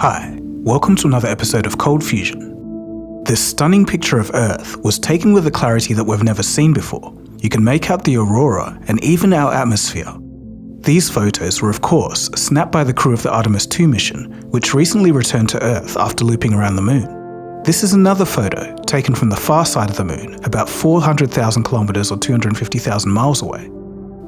Hi, welcome to another episode of ColdFusion. This stunning picture of Earth was taken with a clarity that we've never seen before. You can make out the aurora and even our atmosphere. These photos were of course snapped by the crew of the Artemis II mission, which recently returned to Earth after looping around the moon. This is another photo taken from the far side of the moon, about 400,000 kilometers or 250,000 miles away.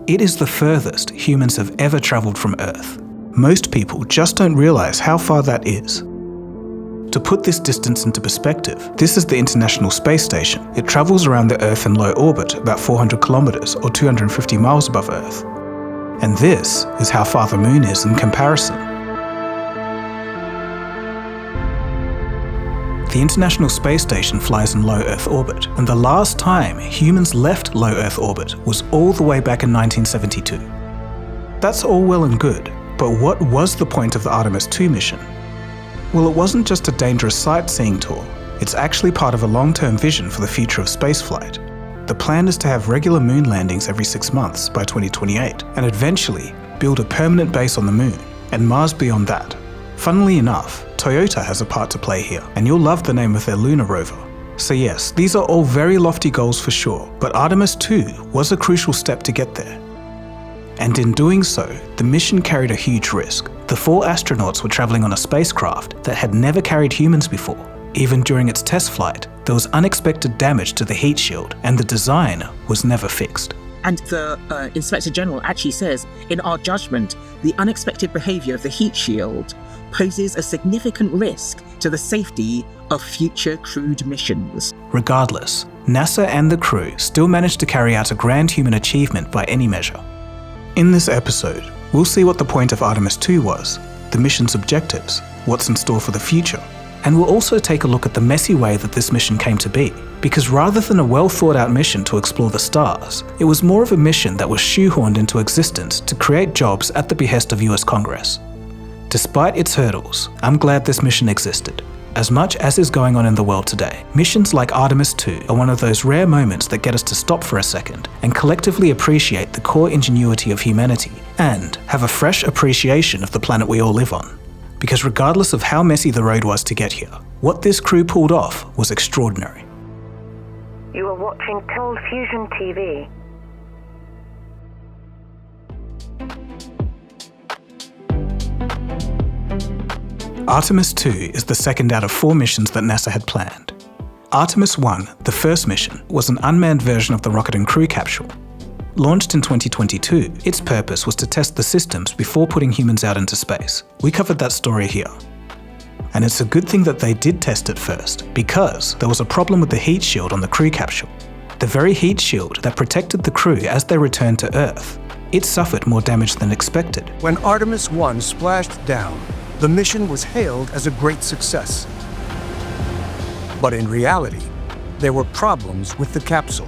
It is the furthest humans have ever traveled from Earth. Most people just don't realize how far that is. To put this distance into perspective, this is the International Space Station. It travels around the Earth in low orbit, about 400 kilometers or 250 miles above Earth. And this is how far the moon is in comparison. The International Space Station flies in low Earth orbit, and the last time humans left low Earth orbit was all the way back in 1972. That's all well and good, but what was the point of the Artemis II mission? Well, it wasn't just a dangerous sightseeing tour, it's actually part of a long-term vision for the future of spaceflight. The plan is to have regular moon landings every 6 months by 2028, and eventually build a permanent base on the moon, and Mars beyond that. Funnily enough, Toyota has a part to play here, and you'll love the name of their Lunar rover. So yes, these are all very lofty goals for sure, but Artemis II was a crucial step to get there. And in doing so, the mission carried a huge risk. The 4 astronauts were traveling on a spacecraft that had never carried humans before. Even during its test flight, there was unexpected damage to the heat shield, and the design was never fixed. And the Inspector General actually says, in our judgment, the unexpected behaviour of the heat shield poses a significant risk to the safety of future crewed missions. Regardless, NASA and the crew still managed to carry out a grand human achievement by any measure. In this episode, we'll see what the point of Artemis II was, the mission's objectives, what's in store for the future, and we'll also take a look at the messy way that this mission came to be, because rather than a well thought out mission to explore the stars, it was more of a mission that was shoehorned into existence to create jobs at the behest of US Congress. Despite its hurdles, I'm glad this mission existed. As much as is going on in the world today, missions like Artemis II are one of those rare moments that get us to stop for a second and collectively appreciate the core ingenuity of humanity and have a fresh appreciation of the planet we all live on. Because regardless of how messy the road was to get here, what this crew pulled off was extraordinary. You are watching ColdFusion TV. Artemis II is the second out of 4 missions that NASA had planned. Artemis I, the first mission, was an unmanned version of the rocket and crew capsule. Launched in 2022, its purpose was to test the systems before putting humans out into space. We covered that story here. And it's a good thing that they did test it first, because there was a problem with the heat shield on the crew capsule. The very heat shield that protected the crew as they returned to Earth. It suffered more damage than expected. When Artemis I splashed down, the mission was hailed as a great success. But in reality, there were problems with the capsule.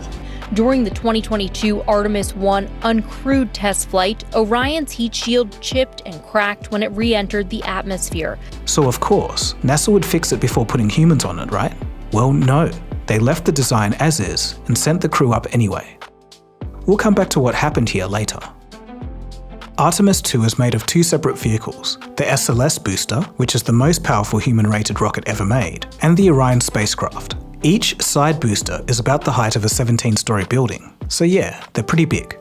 During the 2022 Artemis I uncrewed test flight, Orion's heat shield chipped and cracked when it re-entered the atmosphere. So of course, NASA would fix it before putting humans on it, right? Well, no. They left the design as is and sent the crew up anyway. We'll come back to what happened here later. Artemis II is made of 2 separate vehicles, the SLS booster, which is the most powerful human-rated rocket ever made, and the Orion spacecraft. Each side booster is about the height of a 17-story building, so yeah, they're pretty big.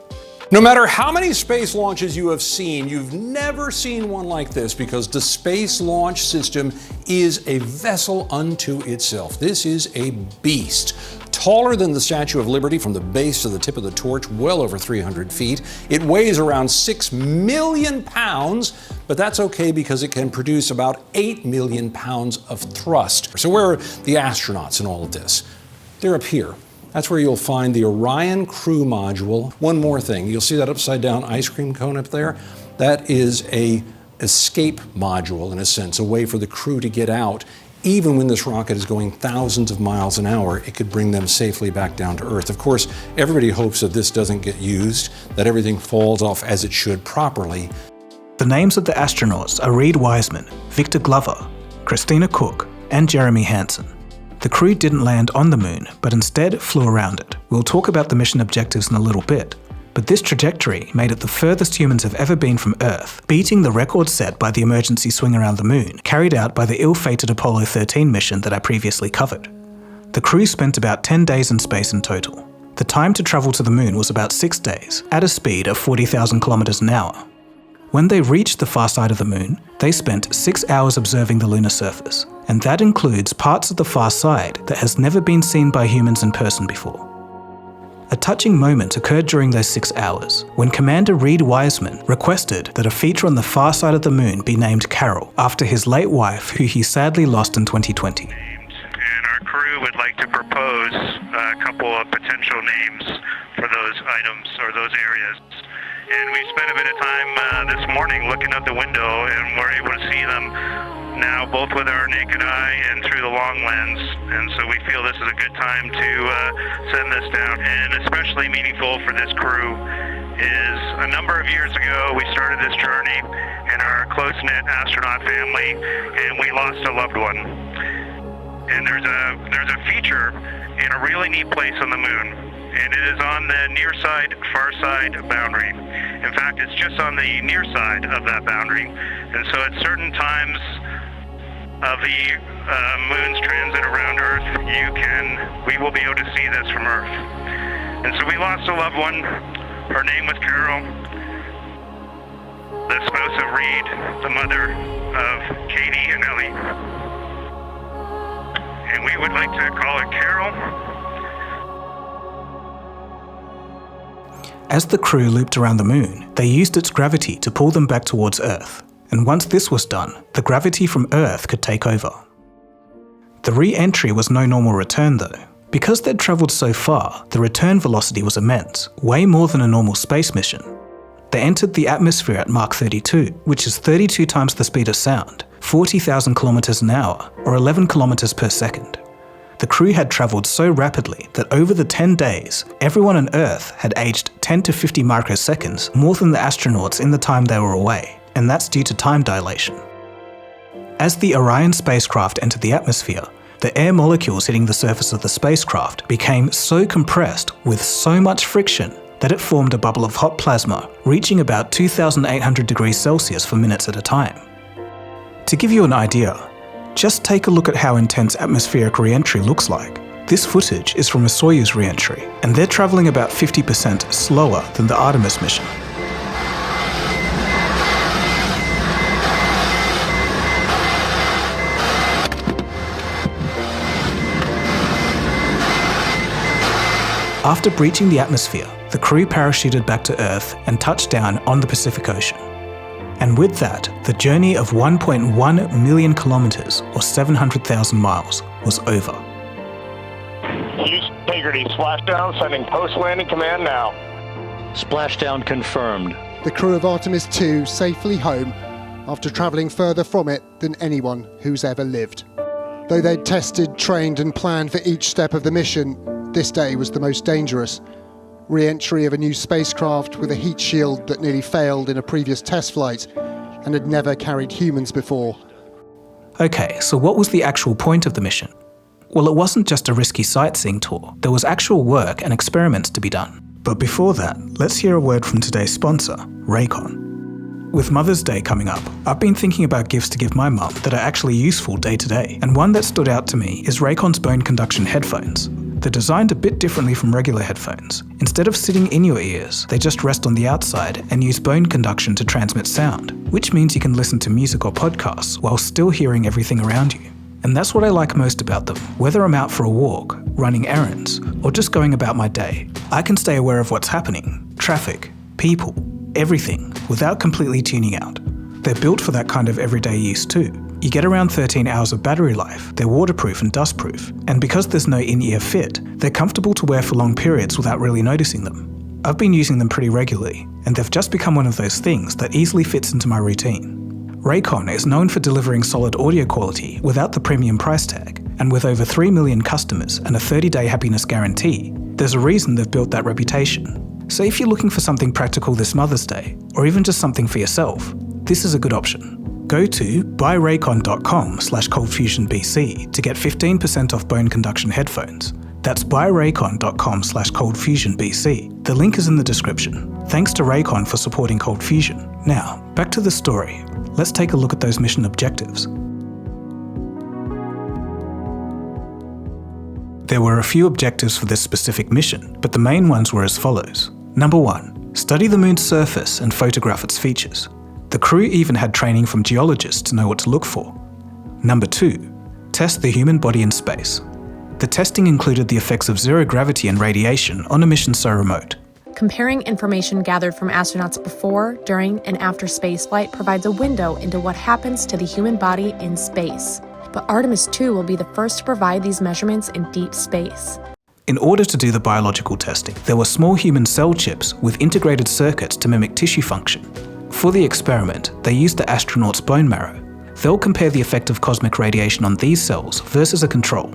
No matter how many space launches you have seen, you've never seen one like this because the Space Launch System is a vessel unto itself. This is a beast. Taller than the Statue of Liberty from the base to the tip of the torch, well over 300 feet. It weighs around 6 million pounds, but that's okay because it can produce about 8 million pounds of thrust. So where are the astronauts in all of this? They're up here. That's where you'll find the Orion crew module. One more thing, you'll see that upside down ice cream cone up there? That is a escape module in a sense, a way for the crew to get out. Even when this rocket is going thousands of miles an hour, it could bring them safely back down to Earth. Of course, everybody hopes that this doesn't get used, that everything falls off as it should properly. The names of the astronauts are Reed Wiseman, Victor Glover, Christina Cook, and Jeremy Hansen. The crew didn't land on the moon, but instead flew around it. We'll talk about the mission objectives in a little bit. But this trajectory made it the furthest humans have ever been from Earth, beating the record set by the emergency swing around the moon carried out by the ill-fated Apollo 13 mission that I previously covered. The crew spent about 10 days in space in total. The time to travel to the moon was about 6 days, at a speed of 40,000 kilometers an hour. When they reached the far side of the moon, they spent 6 hours observing the lunar surface, and that includes parts of the far side that has never been seen by humans in person before. A touching moment occurred during those 6 hours, when Commander Reed Wiseman requested that a feature on the far side of the moon be named Carol, after his late wife, who he sadly lost in 2020. And our crew would like to propose a couple of potential names for those items or those areas. And we spent a bit of time this morning looking out the window, and we're able to see them now both with our naked eye and through the long lens, and so we feel this is a good time to send this down. And especially meaningful for this crew is a number of years ago we started this journey in our close-knit astronaut family, and we lost a loved one. And there's a feature in a really neat place on the moon, and it is on the near side, far side boundary. In fact, it's just on the near side of that boundary, and so at certain times of the moon's transit around Earth, we will be able to see this from Earth. And so we lost a loved one. Her name was Carol, the spouse of Reed, the mother of Katie and Ellie. And we would like to call it Carol. As the crew looped around the moon, they used its gravity to pull them back towards Earth. And once this was done, the gravity from Earth could take over. The re-entry was no normal return though. Because they'd travelled so far, the return velocity was immense, way more than a normal space mission. They entered the atmosphere at Mach 32, which is 32 times the speed of sound, 40,000 kilometers an hour, or 11 kilometers per second. The crew had travelled so rapidly that over the 10 days, everyone on Earth had aged 10 to 50 microseconds more than the astronauts in the time they were away, and that's due to time dilation. As the Orion spacecraft entered the atmosphere, the air molecules hitting the surface of the spacecraft became so compressed with so much friction that it formed a bubble of hot plasma, reaching about 2,800 degrees Celsius for minutes at a time. To give you an idea, just take a look at how intense atmospheric re-entry looks like. This footage is from a Soyuz re-entry, and they're travelling about 50% slower than the Artemis mission. After breaching the atmosphere, the crew parachuted back to Earth and touched down on the Pacific Ocean. And with that, the journey of 1.1 million kilometers, or 700,000 miles, was over. Houston Integrity, splashdown, sending post-landing command now. Splashdown confirmed. The crew of Artemis II safely home after travelling further from it than anyone who's ever lived. Though they'd tested, trained and planned for each step of the mission, this day was the most dangerous. Re-entry of a new spacecraft with a heat shield that nearly failed in a previous test flight and had never carried humans before. Okay, so what was the actual point of the mission? Well, it wasn't just a risky sightseeing tour. There was actual work and experiments to be done. But before that, let's hear a word from today's sponsor, Raycon. With Mother's Day coming up, I've been thinking about gifts to give my mum that are actually useful day to day, and one that stood out to me is Raycon's bone conduction headphones. They're designed a bit differently from regular headphones. Instead of sitting in your ears, they just rest on the outside and use bone conduction to transmit sound, which means you can listen to music or podcasts while still hearing everything around you. And that's what I like most about them. Whether I'm out for a walk, running errands, or just going about my day, I can stay aware of what's happening, traffic, people, everything, without completely tuning out. They're built for that kind of everyday use too. You get around 13 hours of battery life, they're waterproof and dustproof, and because there's no in-ear fit, they're comfortable to wear for long periods without really noticing them. I've been using them pretty regularly, and they've just become one of those things that easily fits into my routine. Raycon is known for delivering solid audio quality without the premium price tag, and with over 3 million customers and a 30-day happiness guarantee, there's a reason they've built that reputation. So if you're looking for something practical this Mother's Day, or even just something for yourself, this is a good option. Go to buyraycon.com/ColdFusionBC to get 15% off bone conduction headphones. That's buyraycon.com/ColdFusionBC. The link is in the description. Thanks to Raycon for supporting ColdFusion. Now, back to the story. Let's take a look at those mission objectives. There were a few objectives for this specific mission, but the main ones were as follows. Number 1. Study the moon's surface and photograph its features. The crew even had training from geologists to know what to look for. Number 2. Test the human body in space. The testing included the effects of zero gravity and radiation on a mission so remote. Comparing information gathered from astronauts before, during, and after spaceflight provides a window into what happens to the human body in space. But Artemis II will be the first to provide these measurements in deep space. In order to do the biological testing, there were small human cell chips with integrated circuits to mimic tissue function. For the experiment, they used the astronaut's bone marrow. They'll compare the effect of cosmic radiation on these cells versus a control.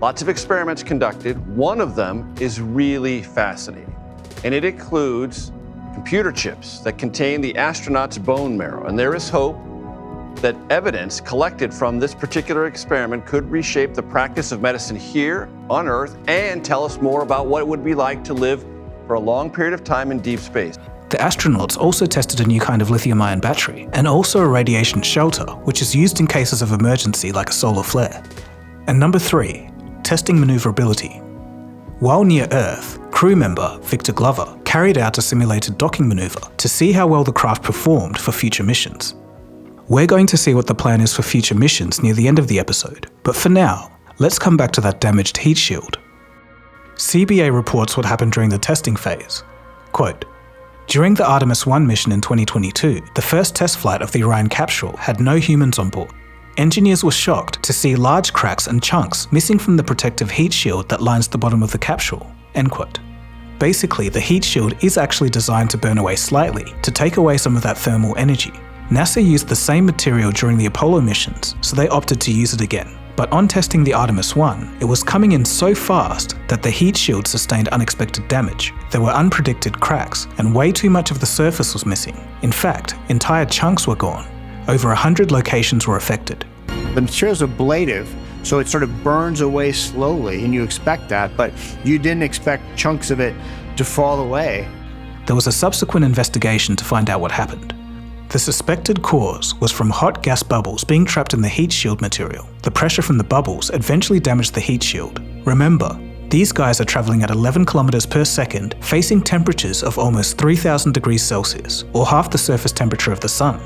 Lots of experiments conducted. One of them is really fascinating, and it includes computer chips that contain the astronaut's bone marrow. And there is hope that evidence collected from this particular experiment could reshape the practice of medicine here on Earth and tell us more about what it would be like to live for a long period of time in deep space. The astronauts also tested a new kind of lithium-ion battery and also a radiation shelter, which is used in cases of emergency like a solar flare. And number 3, testing maneuverability. While near Earth, crew member Victor Glover carried out a simulated docking maneuver to see how well the craft performed for future missions. We're going to see what the plan is for future missions near the end of the episode, but for now, let's come back to that damaged heat shield. CBA reports what happened during the testing phase. Quote, during the Artemis I mission in 2022, the first test flight of the Orion capsule had no humans on board. Engineers were shocked to see large cracks and chunks missing from the protective heat shield that lines the bottom of the capsule. End quote. Basically, the heat shield is actually designed to burn away slightly to take away some of that thermal energy. NASA used the same material during the Apollo missions, so they opted to use it again. But on testing the Artemis I, it was coming in so fast that the heat shield sustained unexpected damage. There were unpredicted cracks, and way too much of the surface was missing. In fact, entire chunks were gone. Over 100 locations were affected. The material's ablative, so it sort of burns away slowly, and you expect that, but you didn't expect chunks of it to fall away. There was a subsequent investigation to find out what happened. The suspected cause was from hot gas bubbles being trapped in the heat shield material. The pressure from the bubbles eventually damaged the heat shield. Remember, these guys are traveling at 11 kilometers per second, facing temperatures of almost 3,000 degrees Celsius, or half the surface temperature of the sun.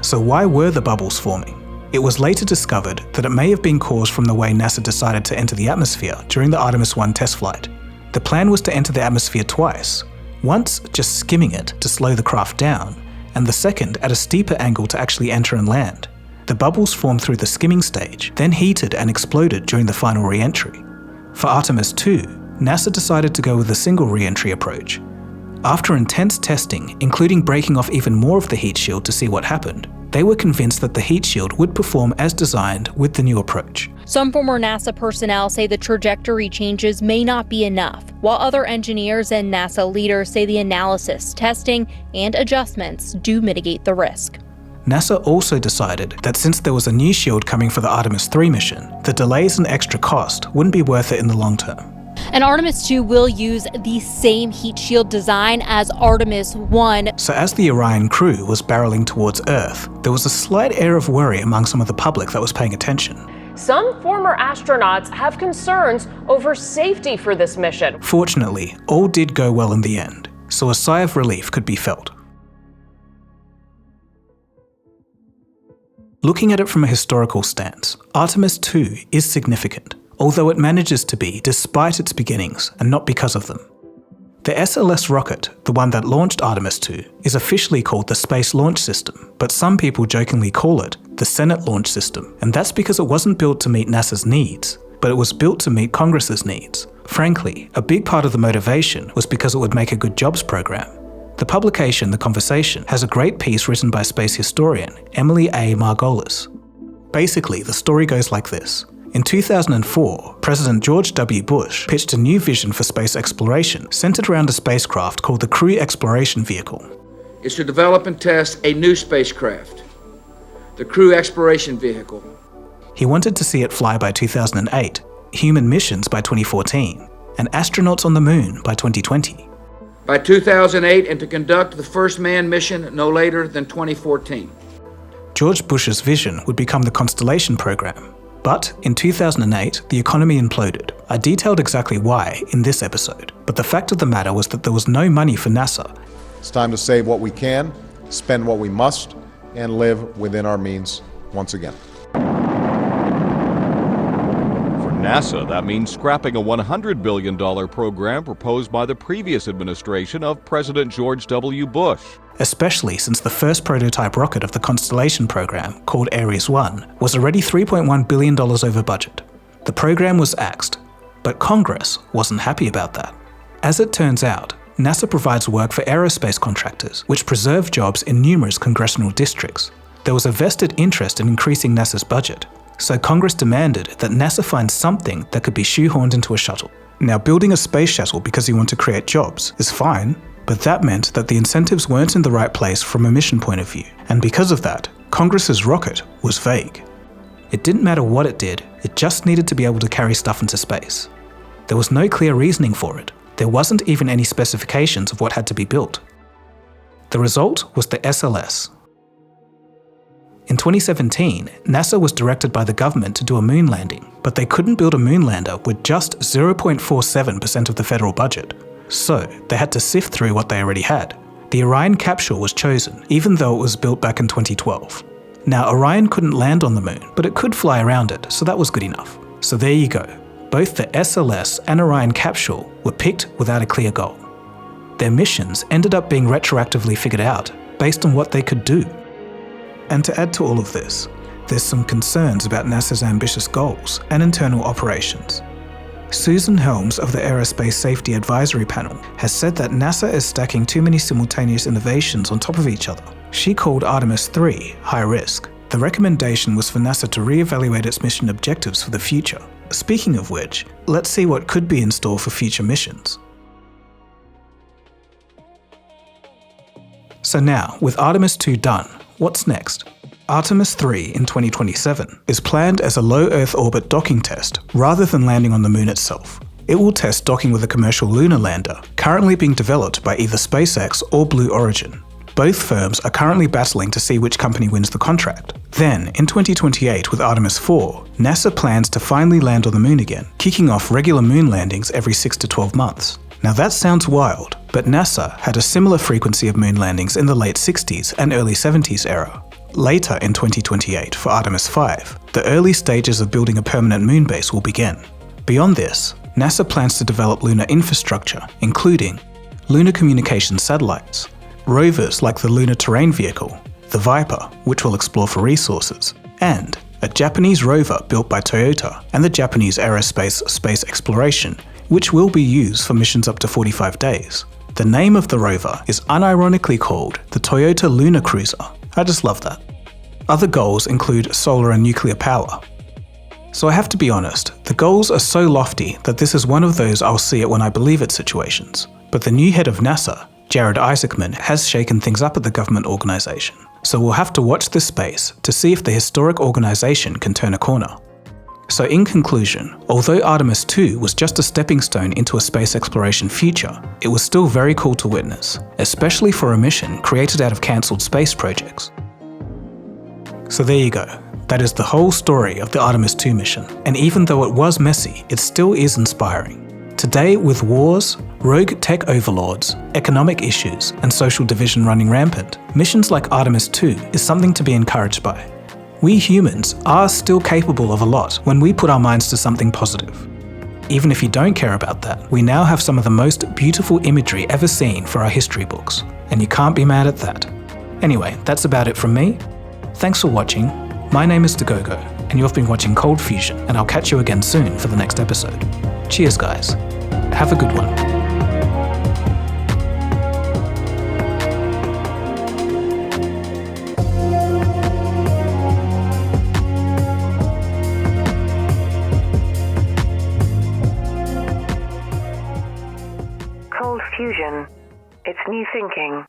So why were the bubbles forming? It was later discovered that it may have been caused from the way NASA decided to enter the atmosphere during the Artemis I test flight. The plan was to enter the atmosphere twice, once just skimming it to slow the craft down, and the second at a steeper angle to actually enter and land. The bubbles formed through the skimming stage, then heated and exploded during the final re-entry. For Artemis II, NASA decided to go with a single re-entry approach. After intense testing, including breaking off even more of the heat shield to see what happened, they were convinced that the heat shield would perform as designed with the new approach. Some former NASA personnel say the trajectory changes may not be enough, while other engineers and NASA leaders say the analysis, testing, and adjustments do mitigate the risk. NASA also decided that since there was a new shield coming for the Artemis III mission, the delays and extra cost wouldn't be worth it in the long term. And Artemis II will use the same heat shield design as Artemis I. So as the Orion crew was barreling towards Earth, there was a slight air of worry among some of the public that was paying attention. Some former astronauts have concerns over safety for this mission. Fortunately, all did go well in the end, so a sigh of relief could be felt. Looking at it from a historical stance, Artemis II is significant, although it manages to be despite its beginnings and not because of them. The SLS rocket, the one that launched Artemis II, is officially called the Space Launch System, but some people jokingly call it the Senate Launch System, and that's because it wasn't built to meet NASA's needs, but it was built to meet Congress's needs. Frankly, a big part of the motivation was because it would make a good jobs program. The publication, The Conversation, has a great piece written by space historian Emily A. Margolis. Basically, the story goes like this. In 2004, President George W. Bush pitched a new vision for space exploration centered around a spacecraft called the Crew Exploration Vehicle. Is to develop and test a new spacecraft, the Crew Exploration Vehicle. He wanted to see it fly by 2008, human missions by 2014, and astronauts on the moon by 2020. by 2008 and to conduct the first manned mission no later than 2014. George Bush's vision would become the Constellation program. But in 2008, the economy imploded. I detailed exactly why in this episode, but the fact of the matter was that there was no money for NASA. It's time to save what we can, spend what we must, and live within our means once again. For NASA, that means scrapping a $100 billion program proposed by the previous administration of President George W. Bush. Especially since the first prototype rocket of the Constellation program, called Ares 1, was already $3.1 billion over budget. The program was axed, but Congress wasn't happy about that. As it turns out, NASA provides work for aerospace contractors, which preserve jobs in numerous congressional districts. There was a vested interest in increasing NASA's budget, so Congress demanded that NASA find something that could be shoehorned into a shuttle. Now, building a space shuttle because you want to create jobs is fine, but that meant that the incentives weren't in the right place from a mission point of view, and because of that, Congress's rocket was vague. It didn't matter what it did, it just needed to be able to carry stuff into space. There was no clear reasoning for it. There wasn't even any specifications of what had to be built. The result was the SLS. In 2017, NASA was directed by the government to do a moon landing, but they couldn't build a moon lander with just 0.47% of the federal budget. So, they had to sift through what they already had. The Orion capsule was chosen, even though it was built back in 2012. Now, Orion couldn't land on the moon, but it could fly around it, so that was good enough. So there you go. Both the SLS and Orion capsule were picked without a clear goal. Their missions ended up being retroactively figured out, based on what they could do. And to add to all of this, there's some concerns about NASA's ambitious goals and internal operations. Susan Helms of the Aerospace Safety Advisory Panel has said that NASA is stacking too many simultaneous innovations on top of each other. She called Artemis II high risk. The recommendation was for NASA to re-evaluate its mission objectives for the future. Speaking of which, let's see what could be in store for future missions. So now, with Artemis II done, what's next? Artemis III in 2027 is planned as a low Earth orbit docking test rather than landing on the moon itself. It will test docking with a commercial lunar lander currently being developed by either SpaceX or Blue Origin. Both firms are currently battling to see which company wins the contract. Then, in 2028 with Artemis IV, NASA plans to finally land on the moon again, kicking off regular moon landings every 6 to 12 months. Now that sounds wild, but NASA had a similar frequency of moon landings in the late 60s and early 70s era. Later in 2028 for Artemis V, the early stages of building a permanent moon base will begin. Beyond this, NASA plans to develop lunar infrastructure, including lunar communication satellites, rovers like the Lunar Terrain Vehicle, the Viper, which will explore for resources, and a Japanese rover built by Toyota and the Japanese Aerospace Space Exploration, which will be used for missions up to 45 days. The name of the rover is unironically called the Toyota Lunar Cruiser. I just love that. Other goals include solar and nuclear power. So I have to be honest, the goals are so lofty that this is one of those I'll see it when I believe it situations. But the new head of NASA, Jared Isaacman, has shaken things up at the government organisation. So we'll have to watch this space to see if the historic organisation can turn a corner. So in conclusion, although Artemis II was just a stepping stone into a space exploration future, it was still very cool to witness, especially for a mission created out of cancelled space projects. So there you go. That is the whole story of the Artemis II mission, and even though it was messy, it still is inspiring. Today, with wars, rogue tech overlords, economic issues, and social division running rampant, missions like Artemis II is something to be encouraged by. We humans are still capable of a lot when we put our minds to something positive. Even if you don't care about that, we now have some of the most beautiful imagery ever seen for our history books, and you can't be mad at that. Anyway, that's about it from me. Thanks for watching. My name is Dagogo, and you've been watching ColdFusion, and I'll catch you again soon for the next episode. Cheers, guys. Have a good one. ColdFusion. It's new thinking.